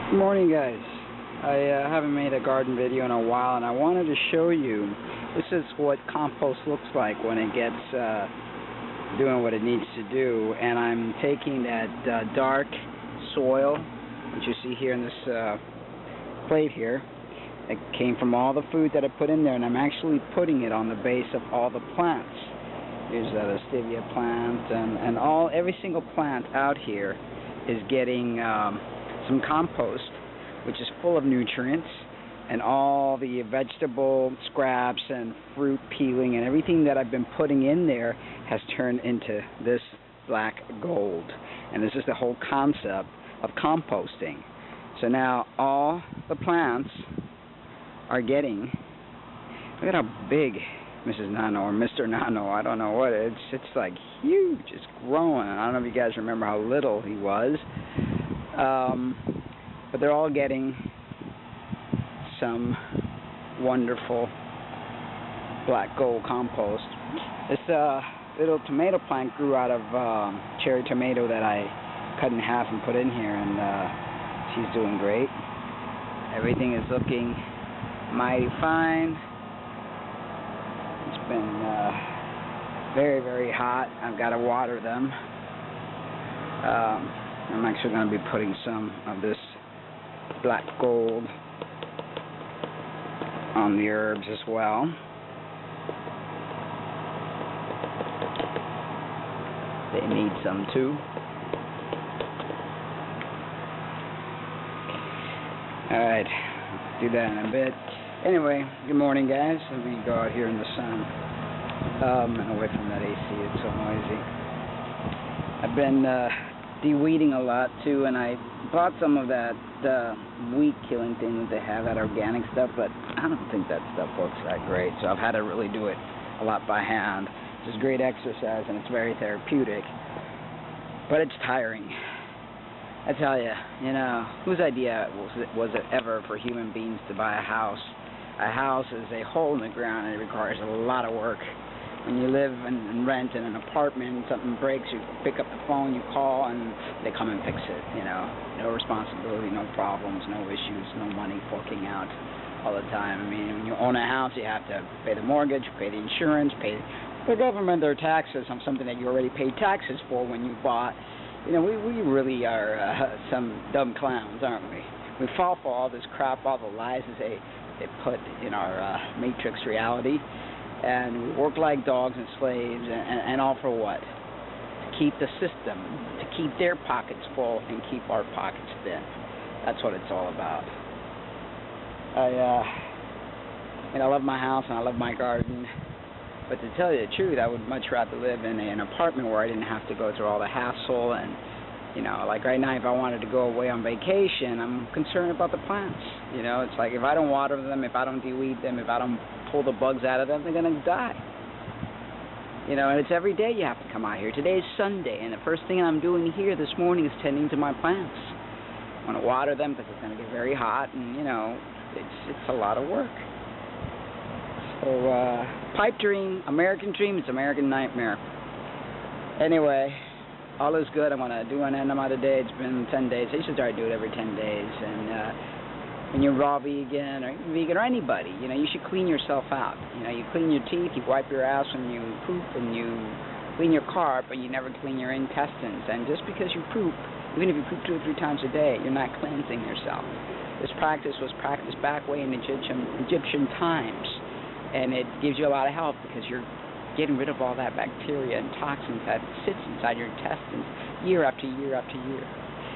Good morning, guys. I haven't made a garden video in a while, and I wanted to show you. This is what compost looks like when it gets doing what it needs to do. And I'm taking that dark soil, which you see here in this plate here, that came from all the food that I put in there, and I'm actually putting it on the base of all the plants. Here's the stevia plant, and every single plant out here is getting some compost, which is full of nutrients, and all the vegetable scraps and fruit peeling and everything that I've been putting in there has turned into this black gold. And this is the whole concept of composting. So now all the plants are getting, look at how big Mrs. Nano or Mr. Nano, I don't know what, it's like huge, it's growing. I don't know if you guys remember how little he was. But they're all getting some wonderful black gold compost. This little tomato plant grew out of cherry tomato that I cut in half and put in here, and she's doing great. Everything is looking mighty fine. It's been very, very hot. I've got to water them. I'm actually going to be putting some of this black gold on the herbs as well. They need some too. Alright, do that in a bit. Anyway, good morning, guys. Let me go out here in the sun and away from that AC. It's so noisy. I've been de-weeding a lot too, and I bought some of that weed killing thing that they have, that organic stuff, but I don't think that stuff works that great, so I've had to really do it a lot by hand. It's great exercise and it's very therapeutic, but it's tiring. I tell you, whose idea was it ever for human beings to buy a house? A house is a hole in the ground, and it requires a lot of work. When you live and rent in an apartment, something breaks, you pick up the phone, you call, and they come and fix it, No responsibility, no problems, no issues, no money forking out all the time. I mean, when you own a house, you have to pay the mortgage, pay the insurance, pay the government their taxes on something that you already paid taxes for when you bought. We really are some dumb clowns, aren't we? We fall for all this crap, all the lies that they put in our matrix reality. And we work like dogs and slaves, and all for what? To keep the system, to keep their pockets full and keep our pockets thin. That's what it's all about. I love my house and I love my garden, but to tell you the truth, I would much rather live in an apartment where I didn't have to go through all the hassle. And like right now, if I wanted to go away on vacation, I'm concerned about the plants. It's like if I don't water them, if I don't de-weed them, if I don't pull the bugs out of them, they're going to die. And it's every day you have to come out here. Today is Sunday, and the first thing I'm doing here this morning is tending to my plants. I want to water them because it's going to get very hot, and it's a lot of work. So pipe dream, American dream, it's American nightmare. Anyway, all is good. I'm going to do an enema today. It's been 10 days. I used to try to do it every 10 days, and when you're raw vegan or anybody, you should clean yourself out. You clean your teeth, you wipe your ass when you poop, and you clean your car, but you never clean your intestines. And just because you poop, even if you poop 2 or 3 times a day, you're not cleansing yourself. This practice was practiced back way in Egyptian times, and it gives you a lot of help because you're getting rid of all that bacteria and toxins that sits inside your intestines year after year after year.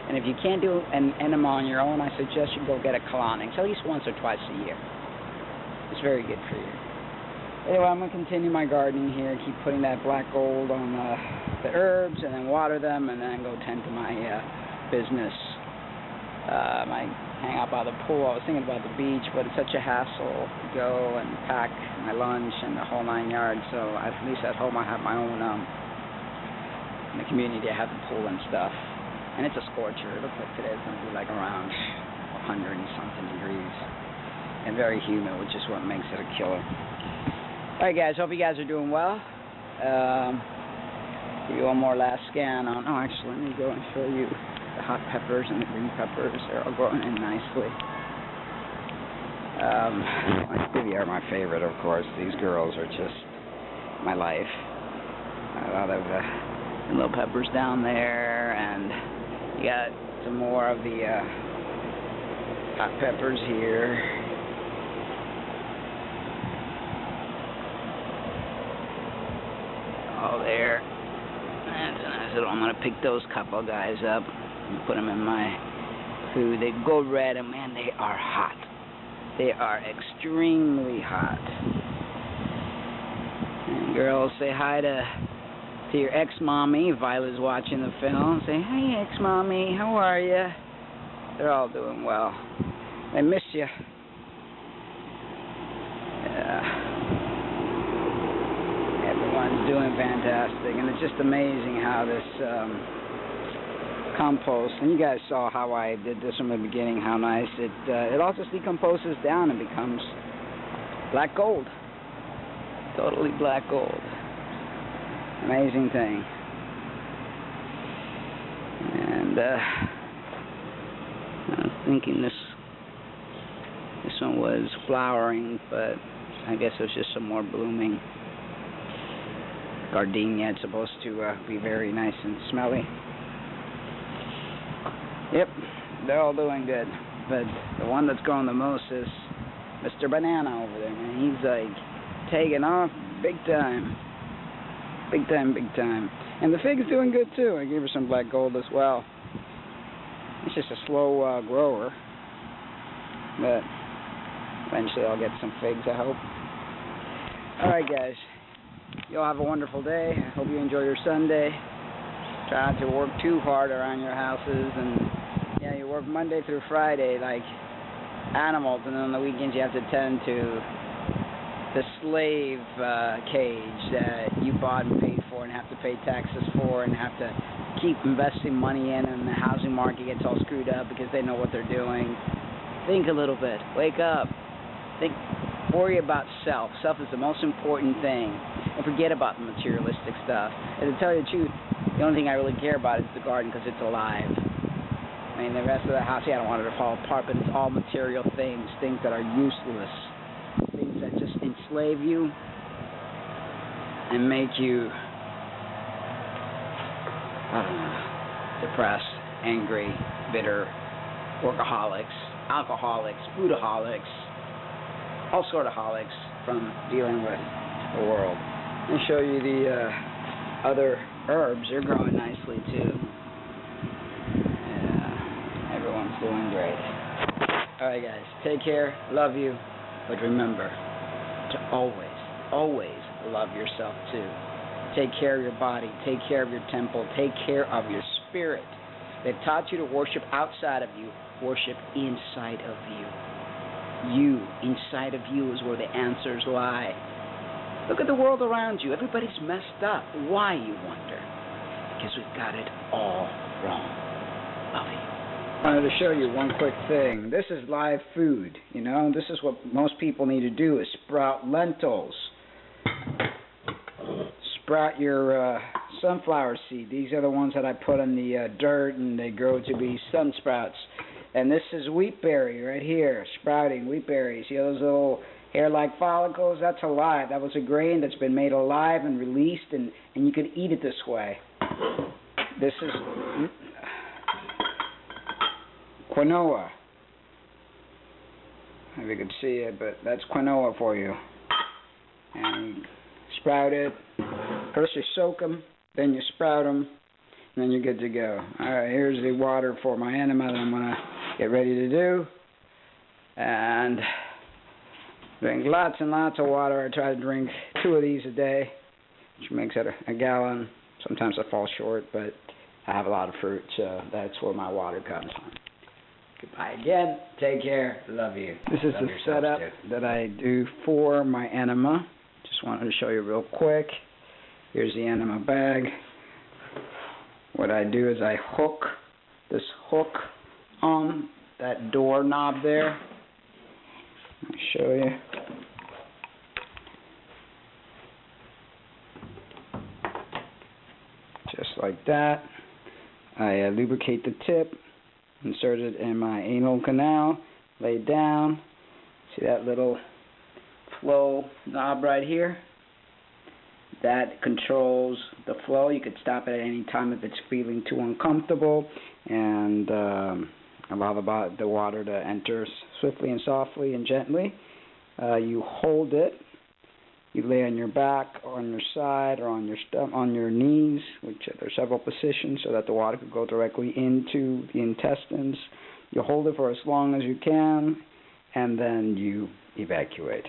And if you can't do an enema on your own, I suggest you go get a colonics at least once or twice a year. It's very good for you. Anyway, I'm going to continue my gardening here, keep putting that black gold on the herbs, and then water them, and then go tend to my business. I hang out by the pool. I was thinking about the beach, but it's such a hassle to go and pack my lunch and the whole 9 yards. So at least at home I have my own, in the community I have the pool and stuff. And it's a scorcher. It looks like today's going to be like around 100 and something degrees. And very humid, which is what makes it a killer. Alright guys, hope you guys are doing well. Give you one more last scan on, actually let me go and show you. the hot peppers and the green peppers. They're all growing in nicely. Stevia are my favorite, of course. These girls are just my life. A lot of the little peppers down there, and you got some more of the hot peppers here. All there. And I said, I'm going to pick those couple guys up and put them in my food. They go red, and man, they are hot. They are extremely hot. And girls, say hi to your ex-mommy. Violet's watching the film. Say, hey, ex-mommy, how are you? They're all doing well. They miss you. Yeah. Everyone's doing fantastic, and it's just amazing how this compost, and you guys saw how I did this from the beginning, how nice it all just decomposes down and becomes black gold. Totally black gold. Amazing thing. And I was thinking this one was flowering, but I guess it was just some more blooming gardenia. It's supposed to be very nice and smelly. Yep, they're all doing good, but the one that's growing the most is Mr. Banana over there, man. He's like taking off big time. Big time, big time. And the fig's doing good too. I gave her some black gold as well. It's just a slow grower, but eventually I'll get some figs, I hope. Alright guys, y'all have a wonderful day. I hope you enjoy your Sunday. Try not to work too hard around your houses, and yeah, you work Monday through Friday like animals, and then on the weekends you have to tend to the slave cage that you bought and paid for and have to pay taxes for and have to keep investing money in, and the housing market gets all screwed up because they know what they're doing. Think a little bit. Wake up. Think. Worry about self. Self is the most important thing. And forget about the materialistic stuff. And to tell you the truth, the only thing I really care about is the garden because it's alive. I mean, the rest of the house, yeah, I don't want it to fall apart, but it's all material things, things that are useless, things that just enslave you and make you, I don't know, depressed, angry, bitter, workaholics, alcoholics, foodaholics, all sort of holics from dealing with the world. Let me show you the other herbs. They're growing nicely too. Yeah, everyone's doing great. Alright guys, take care, love you, but remember to always, always love yourself too. Take care of your body, take care of your temple, take care of your spirit. They've taught you to worship outside of you, worship inside of you. You, inside of you, is where the answers lie. Look at the world around you. Everybody's messed up. Why, you wonder? Because we've got it all wrong. Love you. I wanted to show you one quick thing. This is live food, you know. This is what most people need to do, is sprout lentils. Sprout your sunflower seed. These are the ones that I put in the dirt, and they grow to be sun sprouts. And this is wheat berry right here, sprouting wheat berries. See those little hair-like follicles? That's alive. That was a grain that's been made alive and released, and you can eat it this way. This is quinoa. I don't know if you can see it, but that's quinoa for you. And you sprout it. First you soak them, then you sprout them, and then you're good to go. Alright, here's the water for my enema that I'm going to get ready to do. And drink lots and lots of water. I try to drink 2 of these a day, which makes it a gallon. Sometimes I fall short, but I have a lot of fruit, so that's where my water comes from. Goodbye again. Take care. Love you. This is the setup that I do for my enema. Just wanted to show you real quick. Here's the enema bag. What I do is I hook this hook on that door knob there. Let me show you. Just like that. I lubricate the tip, insert it in my anal canal, lay it down. See that little flow knob right here? That controls the flow. You could stop it at any time if it's feeling too uncomfortable, and allow the water to enter swiftly and softly and gently. You hold it. You lay on your back, or on your side, or on your on your knees, which there are several positions, so that the water could go directly into the intestines. You hold it for as long as you can, and then you evacuate.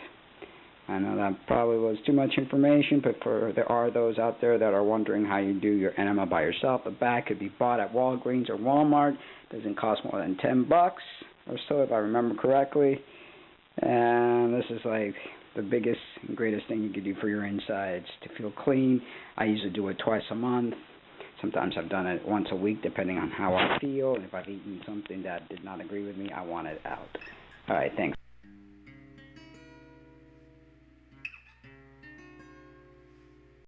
I know that probably was too much information, but there are those out there that are wondering how you do your enema by yourself. The bag could be bought at Walgreens or Walmart. It doesn't cost more than $10 or so, if I remember correctly. And this is like the biggest and greatest thing you could do for your insides to feel clean. I usually do it twice a month. Sometimes I've done it once a week, depending on how I feel. And if I've eaten something that did not agree with me, I want it out. All right, thanks.